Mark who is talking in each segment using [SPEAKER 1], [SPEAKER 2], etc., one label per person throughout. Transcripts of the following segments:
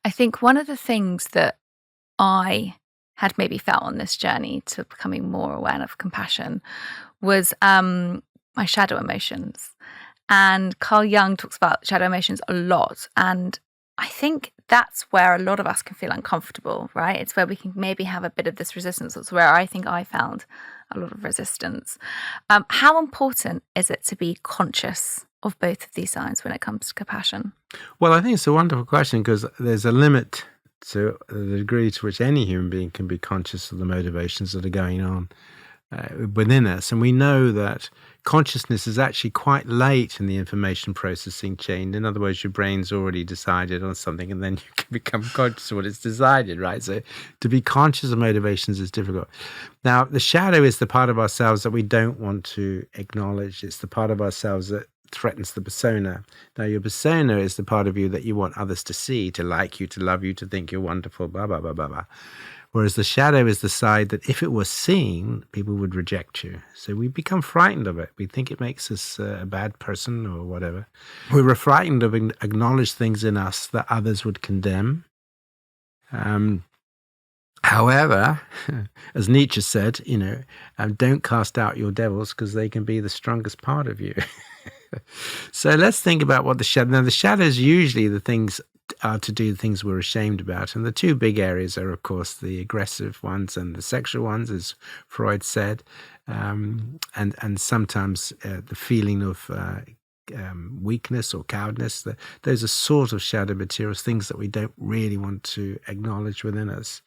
[SPEAKER 1] I think one of the things that I had maybe felt on this journey to becoming more aware of compassion was my shadow emotions. And Carl Jung talks about shadow emotions a lot. And I think that's where a lot of us can feel uncomfortable, right? It's where we can maybe have a bit of this resistance. It's where I think I found a lot of resistance. How important is it to be conscious of both of these signs when it comes to compassion?
[SPEAKER 2] Well, I think it's a wonderful question because there's a limit to the degree to which any human being can be conscious of the motivations that are going on within us. And we know that consciousness is actually quite late in the information processing chain. In other words, your brain's already decided on something and then you can become conscious of what it's decided, right? So to be conscious of motivations is difficult. Now, the shadow is the part of ourselves that we don't want to acknowledge. It's the part of ourselves that threatens the persona. Now, your persona is the part of you that you want others to see, to like you, to love you, to think you're wonderful, blah, blah, blah, blah, blah. Whereas the shadow is the side that if it was seen, people would reject you. So we become frightened of it. We think it makes us a bad person or whatever. We're frightened of acknowledge things in us that others would condemn. However, as Nietzsche said, don't cast out your devils because they can be the strongest part of you. So let's think about what the shadow. Now, the shadows usually the things are to do things we're ashamed about, and the two big areas are, of course, the aggressive ones and the sexual ones, as Freud said, and sometimes the feeling of weakness or cowardness. Those are sort of shadow materials, things that we don't really want to acknowledge within us.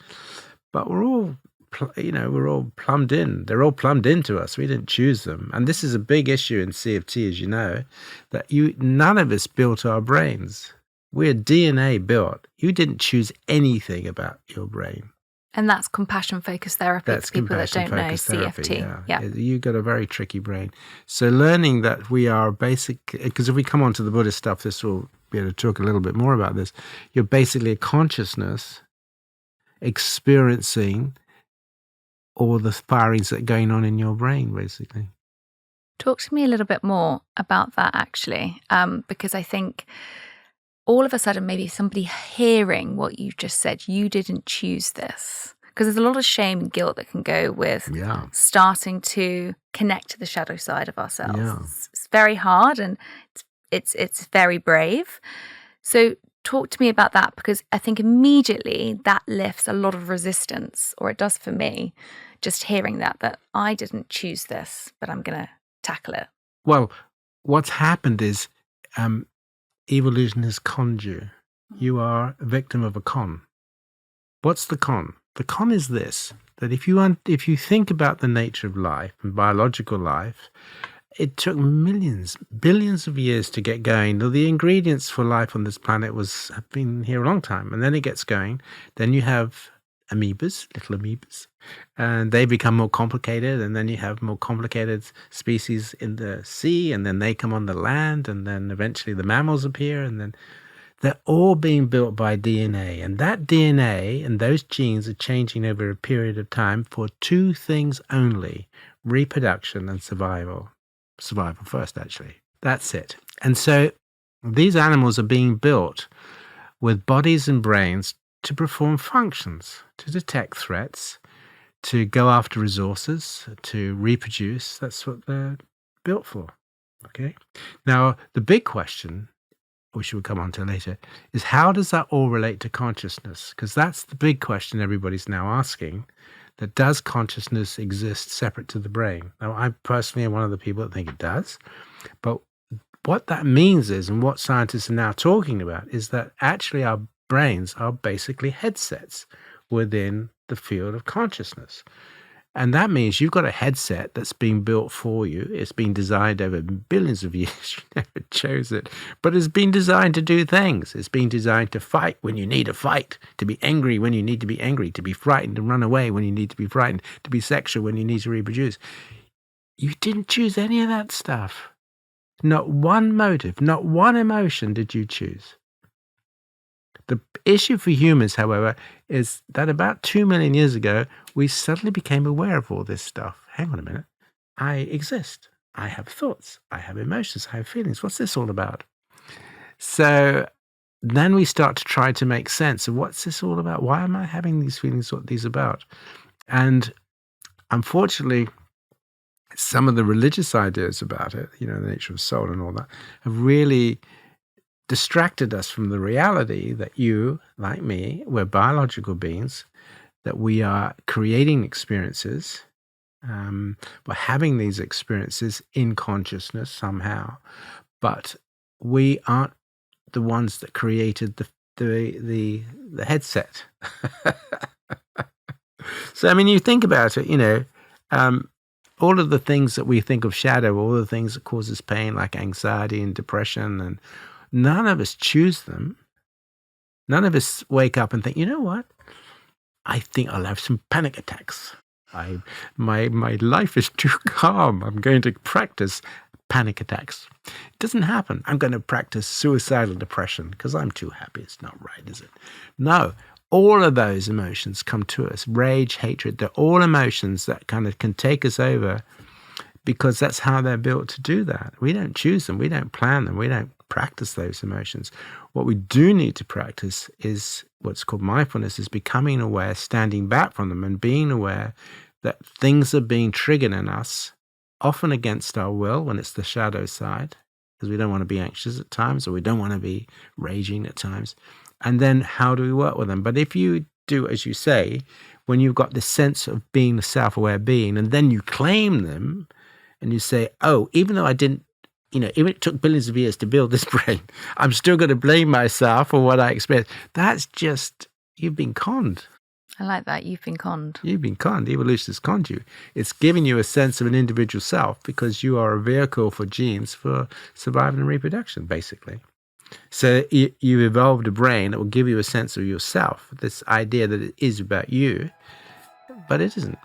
[SPEAKER 2] But we're all plumbed in. They're all plumbed into us. We didn't choose them. And this is a big issue in CFT, as you know, that none of us built our brains. We're DNA built. You didn't choose anything about your brain.
[SPEAKER 1] And that's compassion-focused therapy
[SPEAKER 2] That's
[SPEAKER 1] for people that don't know
[SPEAKER 2] therapy,
[SPEAKER 1] CFT. Yeah.
[SPEAKER 2] You've got a very tricky brain. So learning that we are because if we come on to the Buddhist stuff, this will be able to talk a little bit more about this. You're basically a consciousness experiencing all the firings that are going on in your brain, basically.
[SPEAKER 1] Talk to me a little bit more about that, actually, because I think all of a sudden maybe somebody hearing what you just said, you didn't choose this, because there's a lot of shame and guilt that can go with starting to connect to the shadow side of ourselves.
[SPEAKER 2] Yeah.
[SPEAKER 1] It's very hard and it's very brave. So talk to me about that, because I think immediately that lifts a lot of resistance, or it does for me, just hearing that I didn't choose this, but I'm going to tackle it.
[SPEAKER 2] Well, what's happened is evolution has conned you. You are a victim of a con. What's the con? The con is this, that if you think about the nature of life and biological life, it took millions, billions of years to get going. The ingredients for life on this planet have been here a long time, and then it gets going. Then you have amoebas, little amoebas, and they become more complicated, and then you have more complicated species in the sea, and then they come on the land, and then eventually the mammals appear, and then they're all being built by DNA. And that DNA and those genes are changing over a period of time for two things only: reproduction and survival. Survival first, actually. That's it. And so these animals are being built with bodies and brains to perform functions, to detect threats, to go after resources, to reproduce. That's what they're built for. Okay? Now, the big question, which we'll come on to later, is how does that all relate to consciousness? Because that's the big question everybody's now asking. That does consciousness exist separate to the brain? Now, I personally am one of the people that think it does. But what that means is, and what scientists are now talking about, is that actually our brains are basically headsets within the field of consciousness. And that means you've got a headset that's being built for you. It's been designed over billions of years. You never chose it. But it's been designed to do things. It's been designed to fight when you need to fight, to be angry when you need to be angry, to be frightened and run away when you need to be frightened, to be sexual when you need to reproduce. You didn't choose any of that stuff. Not one motive, not one emotion did you choose. The issue for humans, however, is that about 2 million years ago, we suddenly became aware of all this stuff. Hang on a minute. I exist. I have thoughts. I have emotions. I have feelings. What's this all about? So then we start to try to make sense of what's this all about? Why am I having these feelings? What these about? And unfortunately, some of the religious ideas about it, the nature of soul and all that, have really distracted us from the reality that you, like me, we're biological beings, that we are creating experiences. We're having these experiences in consciousness somehow, but we aren't the ones that created the headset. So, I mean, you think about it, all of the things that we think of shadow, all the things that causes pain, like anxiety and depression, and none of us choose them. None of us wake up and think, you know what? I think I'll have some panic attacks. My life is too calm. I'm going to practice panic attacks. It doesn't happen. I'm going to practice suicidal depression because I'm too happy. It's not right, is it? No. All of those emotions come to us. Rage, hatred, they're all emotions that kind of can take us over because that's how they're built to do that. We don't choose them. We don't plan them. We don't practice those emotions. What we do need to practice is what's called mindfulness, is becoming aware, standing back from them and being aware that things are being triggered in us, often against our will when it's the shadow side, because we don't want to be anxious at times or we don't want to be raging at times. And then how do we work with them? But if you do, as you say, when you've got this sense of being a self-aware being, and then you claim them and you say, oh, even though I didn't, even it took billions of years to build this brain, I'm still going to blame myself for what I experienced. That's just, you've been conned.
[SPEAKER 1] I like that. You've been conned.
[SPEAKER 2] You've been conned. Evolution has conned you. It's giving you a sense of an individual self because you are a vehicle for genes for survival and reproduction, basically. So you evolved a brain that will give you a sense of yourself, this idea that it is about you, but it isn't.